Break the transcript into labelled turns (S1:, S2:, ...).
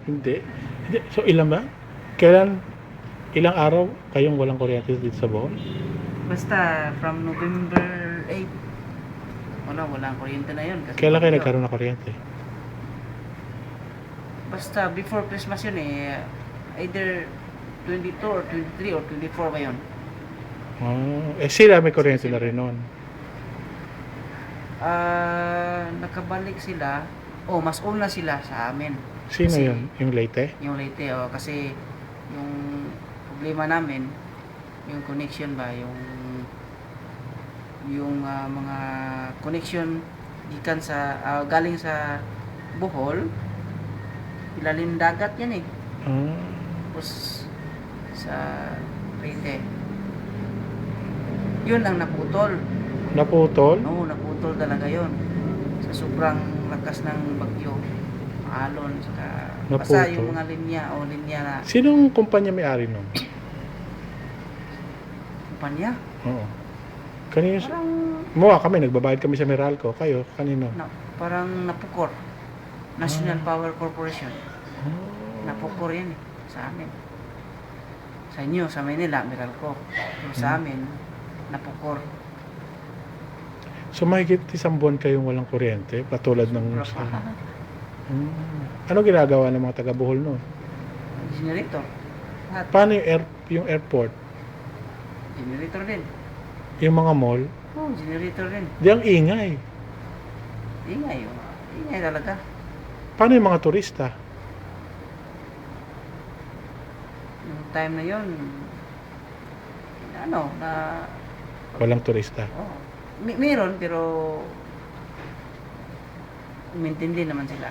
S1: Hindi. Hindi. So, ilan ba? Ilang araw kayong walang kuryente dito sa Bohol?
S2: Basta from November 8, walang kuryente na yun. Kasi
S1: Kailan kayo
S2: bagyo.
S1: nagkaroon ng kuryente?
S2: Basta before Christmas yun eh. Either 22 or 23 or 24 ba yun?
S1: Sila may kuryente na rin noon.
S2: Nakabalik sila. Mas una sila sa amin.
S1: Sino
S2: Kasi
S1: yun? Yung Leyte?
S2: Yung Leyte, kasi yung problema namin, yung connection ba, yung mga connection gikan sa galing sa Bohol, ilalim dagat yan eh. Tapos sa Leyte, yun ang naputol.
S1: Naputol?
S2: Oo, naputol talaga yun. Sa sobrang lakas ng bagyo, alon, saka basta
S1: Naputol?
S2: yung mga linya na
S1: Sinong kumpanya may-ari nun?
S2: kumpanya.
S1: Oo. Kanino?
S2: Parang
S1: Kami, nagbabayad kami sa Meralco. Kayo, kanino?
S2: parang Napukor. National Power Corporation.
S1: Oh.
S2: Napukor yan eh, sa amin. Sa inyo, sa Manila, Meralco. Pero sa amin, Napukor.
S1: So, mahigit 1 buwan kayong walang kuryente, patulad ng... Ano ginagawa ng mga taga Bohol noon?
S2: Generator. Lahat.
S1: Paano yung airport?
S2: Generator din.
S1: Yung mga mall?
S2: Generator din.
S1: Di ang ingay.
S2: Ingay. Ingay talaga.
S1: Paano yung mga turista?
S2: Yung time na yun, na
S1: Walang turista.
S2: meron pero umintindi naman sila.